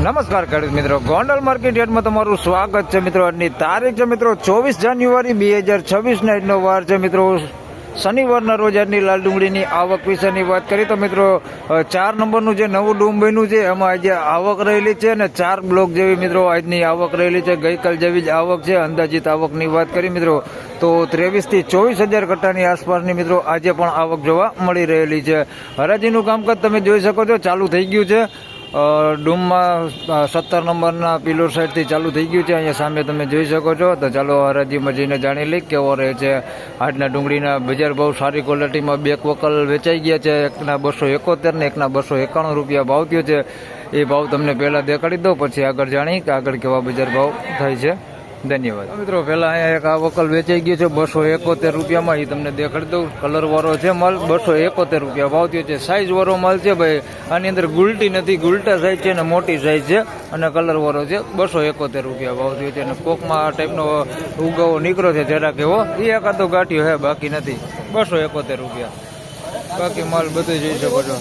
નમસ્કાર ખેડૂત મિત્રો, ગોંડલ માર્કેટ યાર્ડમાં તમારું સ્વાગત છે મિત્રો. આજની તારીખ છે મિત્રો 24 જાન્યુઆરી 2026 ના આજનો વાર છે મિત્રો શનિવારના રોજ. આજની લાલ ડુંગળીની આવક વિશેની વાત કરી તો મિત્રો 4 નંબરનું જે નવું ડૂમ બન્યું છે એમાં આજે આવક રહેલી છે અને 4 બ્લોક જેવી મિત્રો આજની આવક રહેલી છે. ગઈકાલ જેવી જ આવક છે. અંદાજિત આવકની વાત કરી મિત્રો તો 23 થી 24,000 કટ્ટાની આસપાસની મિત્રો આજે પણ આવક જોવા મળી રહેલી છે. હરાજીનું કામકાજ તમે જોઈ શકો છો ચાલુ થઈ ગયું છે. ડૂમમાં 17 નંબરના પિલોર સાઈડથી ચાલુ થઈ ગયું છે. અહીંયા સામે તમે જોઈ શકો છો. તો ચાલો હરાજીમાં જઈને જાણી લઈ કેવો રહે છે આજના ડુંગળીના બજાર ભાવ. સારી ક્વોલિટીમાં બે વકલ વેચાઈ ગયા છે. એકના 271 ને એકના 291 રૂપિયા ભાવ થયો છે. એ ભાવ તમને પહેલાં દેખાડી દો, પછી આગળ જાણી કે આગળ કેવા બજાર ભાવ થાય છે. ધન્યવાદ મિત્રો. પહેલા અહીંયા એક આ વકલ વેચાઈ ગયું છે 271 રૂપિયામાં. એ તમને દેખાડી દઉં. કલર વાળો છે માલ. 271 રૂપિયા ભાવ થયો છે. સાઈઝ વાળો માલ છે ભાઈ. આની અંદર ગુલટી નથી, ગુલટા સાઈઝ છે અને મોટી સાઈઝ છે અને કલર વાળો છે. 271 રૂપિયા ભાવ થયો છે. અને કોકમાં આ ટાઈપનો ઉગાવો નીકળો છે જરાક એવો. એ એકાદો ગાંઠિયો હે, બાકી નથી. 271 રૂપિયા. બાકી માલ બધું જોઈ શકો છો.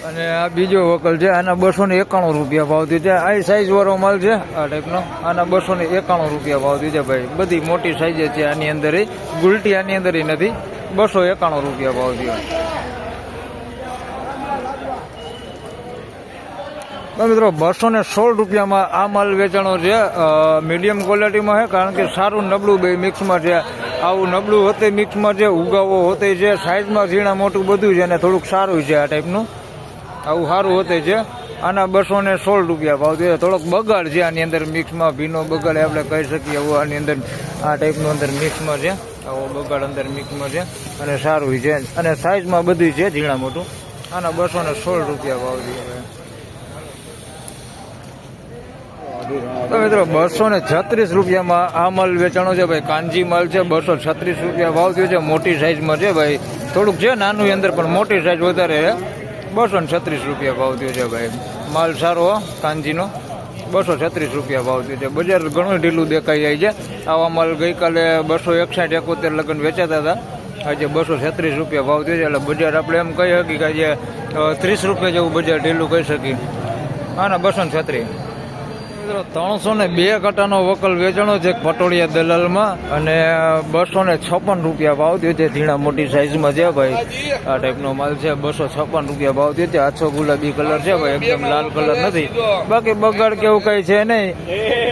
અને આ બીજો વકલ છે. આના 291 રૂપિયા ભાવ થયો છે. આ સાઈઝ વાળો માલ છે આ ટાઈપનો. આના 291 રૂપિયા ભાવ થયો છે ભાઈ. બધી મોટી સાઈઝ છે આની અંદર. ગુલટી આની અંદર નથી. 291 રૂપિયા ભાવ થયો. મિત્રો 216 રૂપિયામાં આ માલ વેચાણો છે. મીડિયમ ક્વોલિટીમાં છે, કારણ કે સારું નબળું બે મિક્સમાં છે. આવું નબળું હોતે મિક્સમાં છે, ઉગાવો હોતે છે, સાઈઝમાં ઝીણા મોટું બધું છે અને થોડુંક સારું છે આ ટાઈપનું. આવું સારું હોતે છે. આના 216 રૂપિયા ભાવ છે. થોડોક બગાડ છે આની અંદર મિક્સમાં. ભીનો બગાડ આપણે કહી શકીએ એવું આની અંદર આ ટાઈપનું અંદર મિક્સમાં છે. આવો બગાડ અંદર મિક્સમાં છે અને સારું છે અને સાઈઝમાં બધું છે ઝીણા મોટું. આના 216 રૂપિયા ભાવ છે. તો મિત્રો 236 રૂપિયામાં આ માલ વેચાણો છે ભાઈ. કાંજી માલ છે. 236 રૂપિયા ભાવ થયો છે. મોટી સાઈઝમાં છે ભાઈ. થોડુંક છે નાનું અંદર, પણ મોટી સાઈઝ વધારે છે. 236 રૂપિયા ભાવ થયો છે ભાઈ. માલ સારો કાંજીનો. 236 રૂપિયા ભાવ થયો છે. બજાર ઘણું ઢીલું દેખાઈ જાય છે. આવા માલ ગઈકાલે 261 71 લગન વેચાતા હતા. આજે 236 રૂપિયા ભાવ થયો છે. એટલે બજાર આપણે એમ કહી શકીએ કે આજે 30 રૂપિયા જેવું બજાર ઢીલું કહી શકીએ. આના 236. 302 કટ્ટાનો વકલ વેચાણો છે પટોળિયા દલાલમાં અને 256 રૂપિયા ભાવ થયો છે. ઝીણા મોટી સાઈઝમાં છે ભાઈ. આ ટાઈપનો માલ છે. 256 રૂપિયા ભાવ થયો છે. આછો ગુલાબી કલર છે ભાઈ. એકદમ લાલ કલર નથી. બાકી બગાડ કેવું કઈ છે નહીં.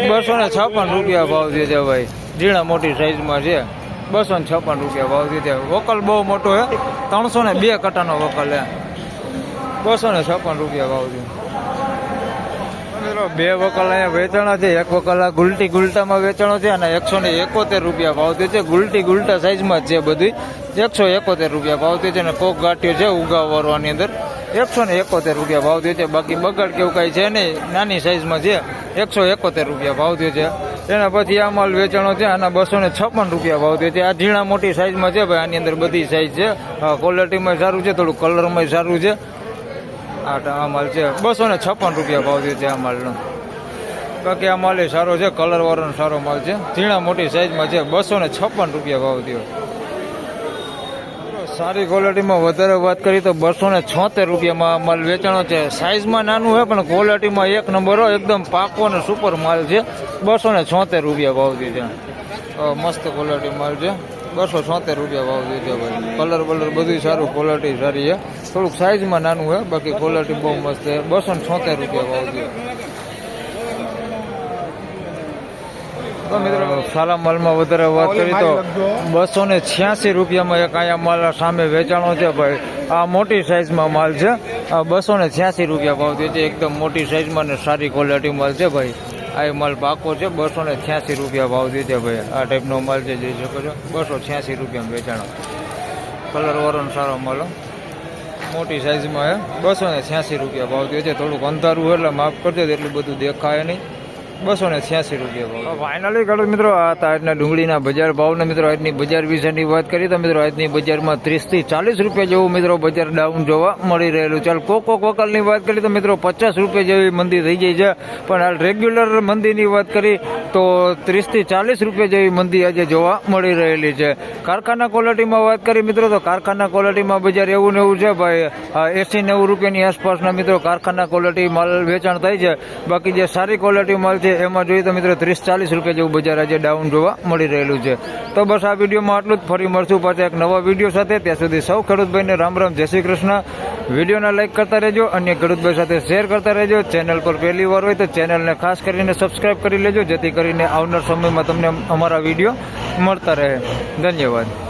256 રૂપિયા ભાવ થયો છે ભાઈ. ઝીણા મોટી સાઈઝમાં છે. 256 રૂપિયા ભાવ થયો છે. વકલ બહુ મોટો છે. 302 કટ્ટાનો વકલ છે. 256 રૂપિયા ભાવ થયો. બે વકલ અહીંયા વેચાણા છે. એક વકલ આ ગુલટી ગુલટામાં વેચાણો છે અને 171 રૂપિયા ભાવ થયો છે. ગુલટી ગુલટા સાઈઝમાં જ છે બધી. 171 રૂપિયા ભાવ થયો છે અને કોક ગાંઠિયો છે ઉગાવવાની અંદર. 171 રૂપિયા ભાવ થયો છે. બાકી બગાડ કેવું કાંઈ છે નહીં. નાની સાઈઝમાં છે. 171 રૂપિયા ભાવ થયો છે. એના પછી આ માલ વેચાણો છે. આના 256 રૂપિયા ભાવ થયો છે. આ ઝીણા મોટી સાઈઝમાં છે ભાઈ. આની અંદર બધી સાઈઝ છે. ક્વોલિટીમાં સારું છે, થોડું કલરમાં સારું છે. આ માલ છે 256 રૂપિયા ભાવ થયો છે આ માલનો. બાકી આ માલ સારો છે. કલર વાળો સારો માલ છે. ઝીણા મોટી સાઈઝમાં છે. 256 રૂપિયા ભાવ થયો. સારી ક્વોલિટીમાં વધારે વાત કરી તો 276 રૂપિયામાં માલ વેચાણો છે. સાઈઝમાં નાનું હોય પણ ક્વોલિટીમાં એક નંબર હોય. એકદમ પાકો અને સુપર માલ છે. 276 રૂપિયા ભાવ થયો છે. મસ્ત ક્વોલિટી માલ છે. 276 રૂપિયા ભાવ થયો છે ભાઈ. કલર બલર બધું સારું, ક્વોલિટી સારી છે. થોડુંક સાઈઝમાં નાનું હોય, બાકી ક્વોલિટી બહુ મસ્ત છે. 276 રૂપિયા ભાવ થયો. તો મિત્રો સારા માલમાં વધારે વાત કરી તો 286 રૂપિયામાં એક અહીંયા માલ સામે વેચાણો છે ભાઈ. આ મોટી સાઈઝમાં માલ છે. આ 286 રૂપિયા ભાવ થયો છે. એકદમ મોટી સાઈઝમાં ને સારી ક્વોલિટી માલ છે ભાઈ. આ માલ પાકો છે. 286 રૂપિયા ભાવ થયો છે ભાઈ. આ ટાઈપનો માલ છે, જોઈ શકો છો. 286 રૂપિયામાં વેચાણો. કલર વાળો સારો માલ, મોટી સાઈઝમાં હે. 286 રૂપિયા ભાવ થયો છે. થોડુંક અંધારું એટલે માફ કરજો, એટલું બધું દેખાય નહીં. 286 રૂપિયા ભાવ. ફાઇનલી ખેડૂત મિત્રો આ હતા આજના ડુંગળીના બજાર ભાવના મિત્રો આજની બજાર વિશેની વાત કરી તો મિત્રો આજની બજારમાં 30 થી 40 રૂપિયા જેવું મિત્રો બજાર ડાઉન જોવા મળી રહેલું. ચાલ કોક વકલની વાત કરી તો મિત્રો 50 રૂપિયા જેવી મંદી થઈ જાય છે, પણ હાલ રેગ્યુલર મંદીની વાત કરી તો 30 થી 40 રૂપિયા જેવી મંદી આજે જોવા મળી રહેલી છે. કારખાના ક્વોલિટીમાં વાત કરી મિત્રો તો કારખાના ક્વોલિટીમાં બજાર એવું ને એવું છે ભાઈ, 80-90 રૂપિયાની આસપાસના મિત્રો કારખાના ક્વોલિટી માલ વેચાણ થાય છે. બાકી જે સારી ક્વોલિટી માલ છે એમાં જોઈએ તો મિત્રો 30-40 રૂપિયા જેવું બજાર આજે ડાઉન જોવા મળી રહેલું છે. તો બસ આ વિડીયોમાં આટલું જ. ફરી મળશું પાછા એક નવા વિડીયો સાથે. ત્યાં સુધી સૌ ખેડૂતભાઈને રામ રામ, જય શ્રી કૃષ્ણ. વિડીયોને લાઈક કરતા રહેજો, અન્ય ખેડૂતભાઈ સાથે શેર કરતા રહેજો. ચેનલ પર પહેલી વાર હોય તો ચેનલને ખાસ કરીને સબસ્ક્રાઈબ કરી લેજો, જેથી કરીને આવનાર સમયમાં તમને અમારા વિડીયો મળતા રહે. ધન્યવાદ.